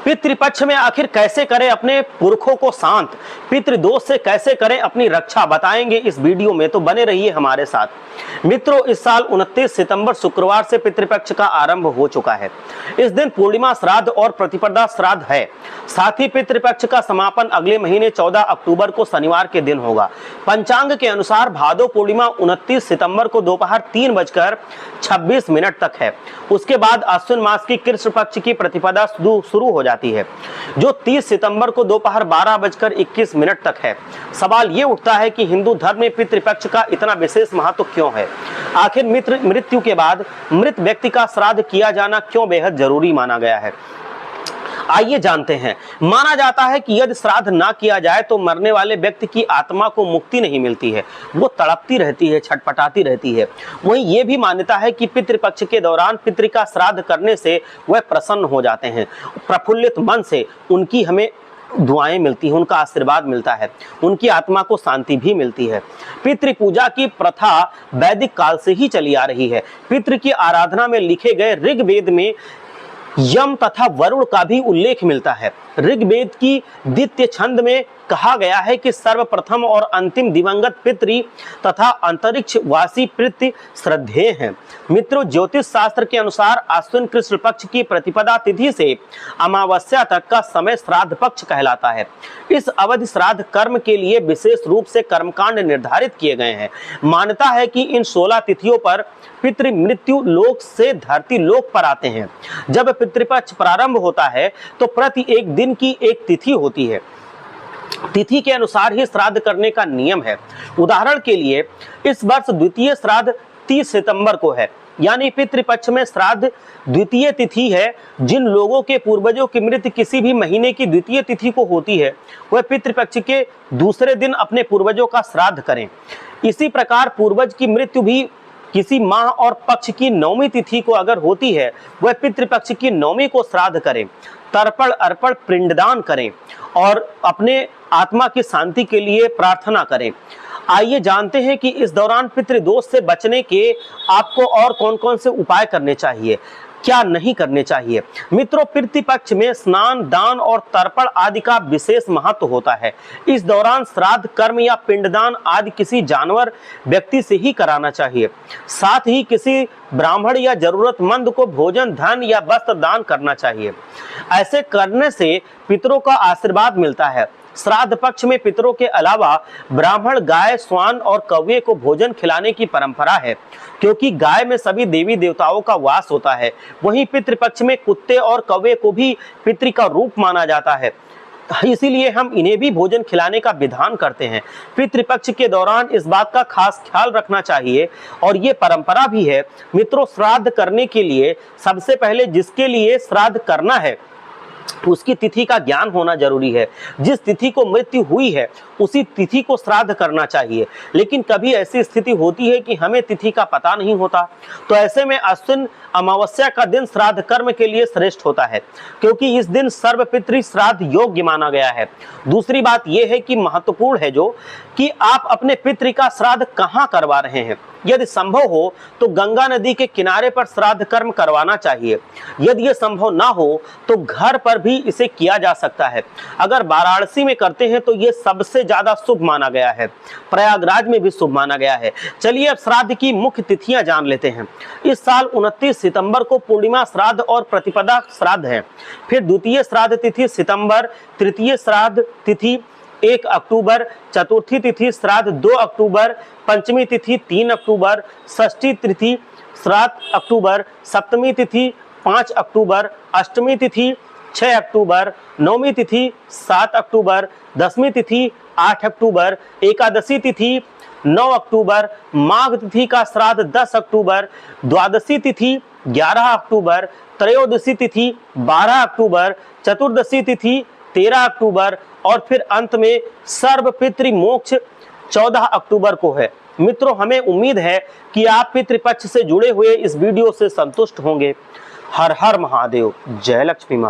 पितृपक्ष में आखिर कैसे करें अपने पुरखों को शांत, पितृदोष से कैसे करें अपनी रक्षा, बताएंगे इस वीडियो में, तो बने रहिए हमारे साथ। मित्रों, इस साल 29 सितंबर शुक्रवार से पितृपक्ष का आरंभ हो चुका है। इस दिन पूर्णिमा श्राद्ध और प्रतिपदा श्राद्ध है। साथ ही पितृपक्ष का समापन अगले महीने 14 अक्टूबर को शनिवार के दिन होगा। पंचांग के अनुसार भादो पूर्णिमा 29 सितंबर को दोपहर 3:26 तक है। उसके बाद अश्विन मास की कृष्ण पक्ष की प्रतिपदा शुरू हो जाती है, जो 30 सितंबर को दोपहर 12:21 तक है। सवाल ये उठता है कि हिंदू धर्म में पितृपक्ष का इतना विशेष महत्व क्यों है? आखिर मृत्यु के बाद मृत व्यक्ति का श्राद्ध किया जाना क्यों बेहद जरूरी माना गया है? आइए जानते हैं। माना जाता है कि यदि श्राद्ध ना किया जाए तो मरने वाले व्यक्ति की आत्मा को मुक्ति नहीं मिलती है, वो तड़पती रहती है, छटपटाती रहती है। वहीं ये भी मान्यता है कि पितृपक्ष के दौरान पितृ का श्राद्ध करने से वह प्रसन्न हो जाते हैं, प्रफुल्लित मन से उनकी हमें दुआएं मिलती हैं, उनका आशीर्वाद मिलता है, उनकी आत्मा को शांति भी मिलती है। पितृ पूजा की प्रथा वैदिक काल से ही चली आ रही है। पितृ की आराधना में लिखे गए ऋग्वेद में यम तथा वरुण का भी उल्लेख मिलता है। ऋग्वेद की द्वितीय छंद में कहा गया है कि सर्वप्रथम और अंतिम दिवंगत पितृ तथा अंतरिक्षवासी पितृ श्रद्धेय हैं। मित्रों, ज्योतिष शास्त्र के अनुसार आश्विन कृष्ण पक्ष की प्रतिपदा तिथि से अमावस्या तक का समय श्राद्ध पक्ष कहलाता है। इस अवधि श्राद्ध कर्म के लिए विशेष रूप से कर्मकांड निर्धारित किए गए हैं। मान्यता है कि इन 16 तिथियों पर पितृ मृत्यु लोक से धरती लोक पर आते हैं। जब पितृपक्ष प्रारंभ होता है तो प्रति एक दिन की एक तिथि होती है। तिथि के अनुसार ही श्राद्ध करने का नियम है। उदाहरण के लिए इस वर्ष द्वितीय श्राद्ध 30 सितंबर को है, यानी पितृपक्ष में श्राद्ध द्वितीय तिथि है। जिन लोगों के पूर्वजों की मृत्यु किसी भी महीने की द्वितीय तिथि को होती है, वह पितृपक्ष के दूसरे दिन अपने पूर्वजों का श्राद्ध करें। इसी प्रकार पूर्वज की मृत्यु भी किसी माह और पक्ष की 9वीं तिथि को अगर होती है, वह पितृपक्ष की 9वीं को श्राद्ध करें, तर्पण अर्पण पिंडदान करें और अपने आत्मा की शांति के लिए प्रार्थना करें। आइए जानते हैं कि इस दौरान पितृदोष से बचने के आपको और कौन कौन से उपाय करने चाहिए, क्या नहीं करने चाहिए। मित्रों, पितृपक्ष में स्नान, दान और तर्पण आदि का विशेष महत्व होता है। इस दौरान श्राद्ध कर्म या पिंडदान आदि किसी जानवर व्यक्ति से ही कराना चाहिए। साथ ही किसी ब्राह्मण या जरूरतमंद को भोजन, धन या वस्त्र दान करना चाहिए। ऐसे करने से पितरों का आशीर्वाद मिलता है। श्राद्ध पक्ष में पितरों के अलावा ब्राह्मण गाय, श्वान और कौवे को भोजन खिलाने की परंपरा है, क्योंकि गाय में सभी देवी देवताओं का वास होता है। वहीं पितृपक्ष में कुत्ते और कौवे को भी पितृ का रूप माना जाता है, इसीलिए हम इन्हें भी भोजन खिलाने का विधान करते हैं। पितृपक्ष के दौरान इस बात का खास ख्याल रखना चाहिए और ये परंपरा भी है। मित्रों, श्राद्ध करने के लिए सबसे पहले जिसके लिए श्राद्ध करना है उसकी तिथि का ज्ञान होना जरूरी है। जिस तिथि को मृत्यु हुई है उसी तिथि को श्राद्ध करना चाहिए। लेकिन कभी ऐसी स्थिति होती है कि हमें तिथि का पता नहीं होता, तो ऐसे में अश्विन अमावस्या का दिन श्राद्ध कर्म के लिए श्रेष्ठ होता है, क्योंकि इस दिन सर्व पितृ श्राद्ध योग्य माना गया है। दूसरी बात यह है कि महत्वपूर्ण है जो कि आप अपने पितृ का श्राद्ध कहाँ करवा रहे हैं। यदि संभव हो तो गंगा नदी के किनारे पर श्राद्ध कर्म करवाना चाहिए। यदि यह संभव ना हो तो घर पर भी इसे किया जा सकता है। अगर वाराणसी में करते हैं तो यह सबसे ज्यादा शुभ माना गया है। प्रयागराज में भी शुभ माना गया है। चलिए अब श्राद्ध की मुख्य तिथियां जान लेते हैं। इस साल 29 सितंबर को पूर्णिमा श्राद्ध और प्रतिपदा श्राद्ध है। फिर द्वितीय श्राद्ध तिथि सितंबर, तृतीय श्राद्ध तिथि 1 अक्टूबर, चतुर्थी तिथि श्राद्ध 2 अक्टूबर, पंचमी तिथि 3 अक्टूबर, षष्ठी तिथि 7 अक्टूबर, सप्तमी तिथि 5 अक्टूबर, अष्टमी तिथि 6 अक्टूबर, नवमी तिथि 7 अक्टूबर, दसवीं तिथि 8 अक्टूबर, एकादशी तिथि 9 अक्टूबर, माघ तिथि का श्राद्ध 10 अक्टूबर, द्वादशी तिथि 11 अक्टूबर, त्रयोदशी तिथि 12 अक्टूबर, चतुर्दशी तिथि 13 अक्टूबर और फिर अंत में सर्व पितृ मोक्ष 14 अक्टूबर को है। मित्रों, हमें उम्मीद है कि आप पितृपक्ष से जुड़े हुए इस वीडियो से संतुष्ट होंगे। हर हर महादेव, जय लक्ष्मी माँ।